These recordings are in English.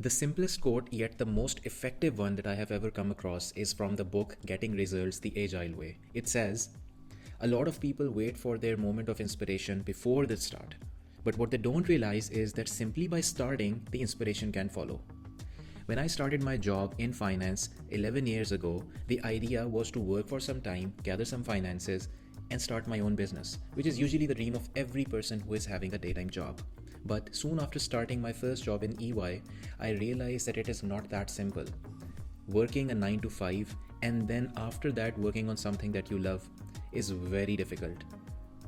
The simplest quote, yet the most effective one that I have ever come across, is from the book Getting Results the Agile Way. It says, a lot of people wait for their moment of inspiration before they start. But what they don't realize is that simply by starting, the inspiration can follow. When I started my job in finance 11 years ago, the idea was to work for some time, gather some finances, and start my own business, which is usually the dream of every person who is having a daytime job. But soon after starting my first job in EY, I realized that it is not that simple. Working a 9 to 5 and then after that working on something that you love is very difficult.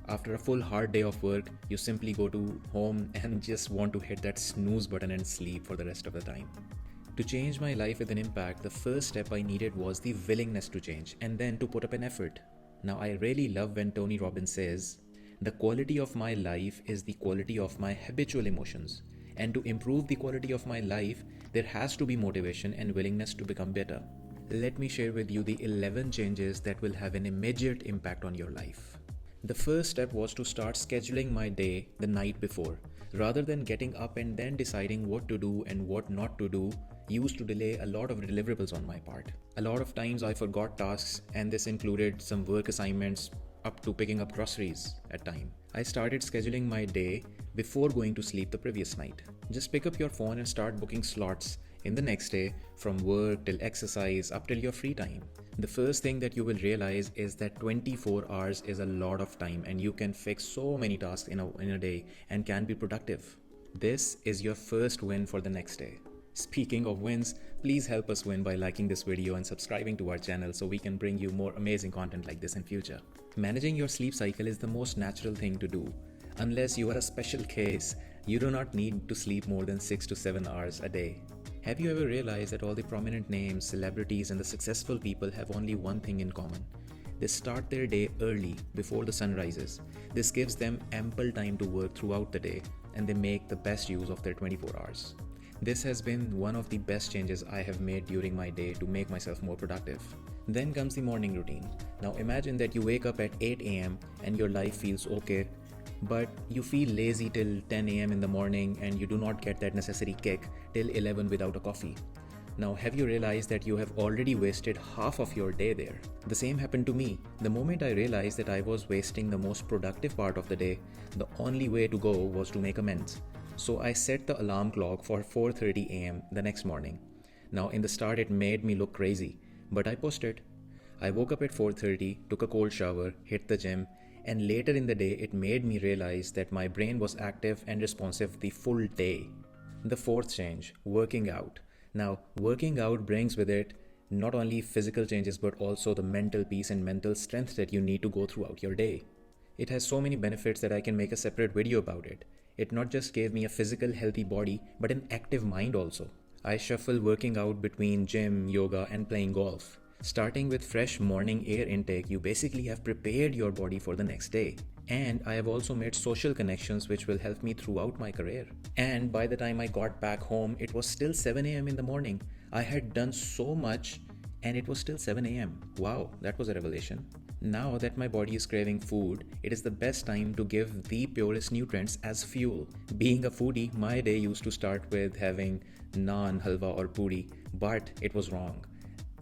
After a full hard day of work, you simply go to home and just want to hit that snooze button and sleep for the rest of the time. To change my life with an impact, the first step I needed was the willingness to change and then to put up an effort. Now, I really love when Tony Robbins says, the quality of my life is the quality of my habitual emotions. And to improve the quality of my life, there has to be motivation and willingness to become better. Let me share with you the 11 changes that will have an immediate impact on your life. The first step was to start scheduling my day the night before. Rather than getting up and then deciding what to do and what not to do, used to delay a lot of deliverables on my part. A lot of times I forgot tasks, and this included some work assignments up to picking up groceries at time. I started scheduling my day before going to sleep the previous night. Just pick up your phone and start booking slots in the next day, from work till exercise up till your free time. The first thing that you will realize is that 24 hours is a lot of time, and you can fix so many tasks in a day and can be productive. This is your first win for the next day. Speaking of wins, please help us win by liking this video and subscribing to our channel so we can bring you more amazing content like this in future. Managing your sleep cycle is the most natural thing to do. Unless you are a special case, you do not need to sleep more than 6 to 7 hours a day. Have you ever realized that all the prominent names, celebrities, and the successful people have only one thing in common? They start their day early, before the sun rises. This gives them ample time to work throughout the day, and they make the best use of their 24 hours. This has been one of the best changes I have made during my day to make myself more productive. Then comes the morning routine. Now imagine that you wake up at 8 am and your life feels okay, but you feel lazy till 10 am in the morning and you do not get that necessary kick till 11 without a coffee. Now, have you realized that you have already wasted half of your day there? The same happened to me. The moment I realized that I was wasting the most productive part of the day, the only way to go was to make amends. So I set the alarm clock for 4:30 am the next morning. Now in the start it made me look crazy, but I pushed it. I woke up at 4:30, took a cold shower, hit the gym, and later in the day it made me realize that my brain was active and responsive the full day. The fourth change, working out. Now, working out brings with it not only physical changes but also the mental peace and mental strength that you need to go throughout your day. It has so many benefits that I can make a separate video about it. It not just gave me a physical healthy body, but an active mind also. I shuffle working out between gym, yoga, and playing golf. Starting with fresh morning air intake, you basically have prepared your body for the next day. And I have also made social connections which will help me throughout my career. And by the time I got back home, it was still 7 am in the morning. I had done so much and it was still 7 am. Wow, that was a revelation. Now that my body is craving food, it is the best time to give the purest nutrients as fuel. Being a foodie, my day used to start with having naan, halwa or puri, but it was wrong.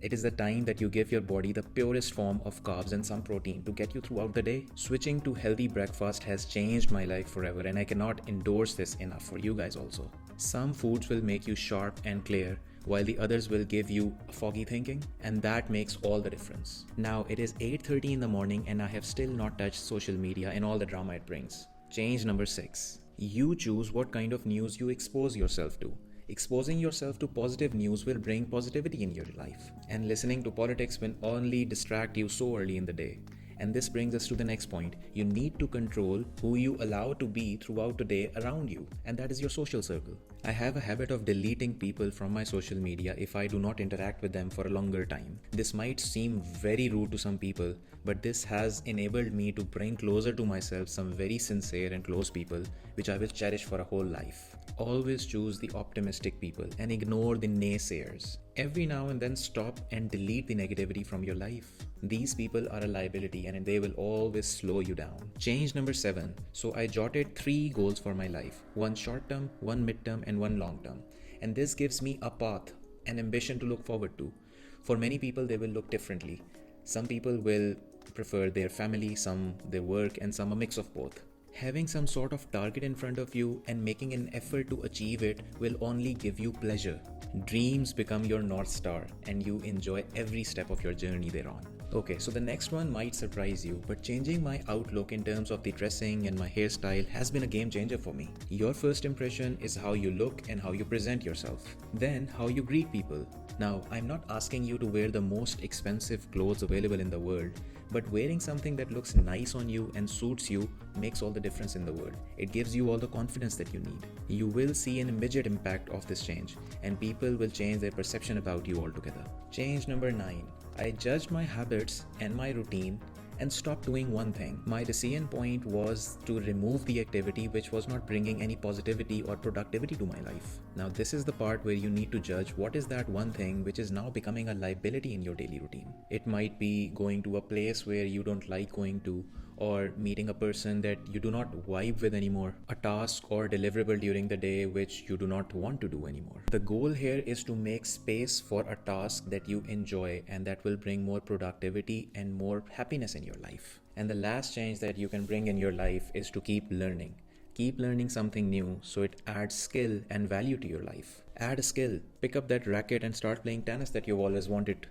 It is the time that you give your body the purest form of carbs and some protein to get you throughout the day. Switching to healthy breakfast has changed my life forever, and I cannot endorse this enough for you guys also. Some foods will make you sharp and clear, while the others will give you foggy thinking, and that makes all the difference. Now it is 8:30 in the morning and I have still not touched social media and all the drama it brings. Change number 6. You choose what kind of news you expose yourself to. Exposing yourself to positive news will bring positivity in your life, and listening to politics will only distract you so early in the day. And this brings us to the next point. You need to control who you allow to be throughout the day around you, and that is your social circle. I have a habit of deleting people from my social media if I do not interact with them for a longer time. This might seem very rude to some people, but this has enabled me to bring closer to myself some very sincere and close people, which I will cherish for a whole life. Always choose the optimistic people and ignore the naysayers. Every now and then stop and delete the negativity from your life. These people are a liability and they will always slow you down. Change number 7. So I jotted 3 goals for my life. One short term, one mid term, and one long term. And this gives me a path, an ambition to look forward to. For many people, they will look differently. Some people will prefer their family, some their work, and some a mix of both. Having some sort of target in front of you and making an effort to achieve it will only give you pleasure. Dreams become your North Star and you enjoy every step of your journey thereon. Okay, so the next one might surprise you, but changing my outlook in terms of the dressing and my hairstyle has been a game changer for me. Your first impression is how you look and how you present yourself. Then, how you greet people. Now, I'm not asking you to wear the most expensive clothes available in the world, but wearing something that looks nice on you and suits you makes all the difference in the world. It gives you all the confidence that you need. You will see an immediate impact of this change, and people will change their perception about you altogether. Change number 9. I judged my habits and my routine and stopped doing one thing. My decision point was to remove the activity which was not bringing any positivity or productivity to my life. Now, this is the part where you need to judge what is that one thing which is now becoming a liability in your daily routine. It might be going to a place where you don't like going to, or meeting a person that you do not vibe with anymore, a task or deliverable during the day which you do not want to do anymore. The goal here is to make space for a task that you enjoy and that will bring more productivity and more happiness in your life. And the last change that you can bring in your life is to keep learning. Keep learning something new so it adds skill and value to your life. Add a skill, pick up that racket and start playing tennis that you've always wanted.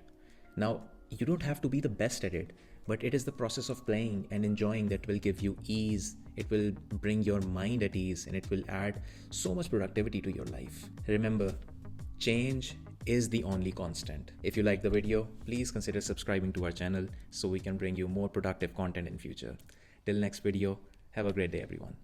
Now, you don't have to be the best at it, but it is the process of playing and enjoying that will give you ease. It will bring your mind at ease and it will add so much productivity to your life. Remember, change is the only constant. If you like the video, please consider subscribing to our channel so we can bring you more productive content in future. Till next video, have a great day everyone.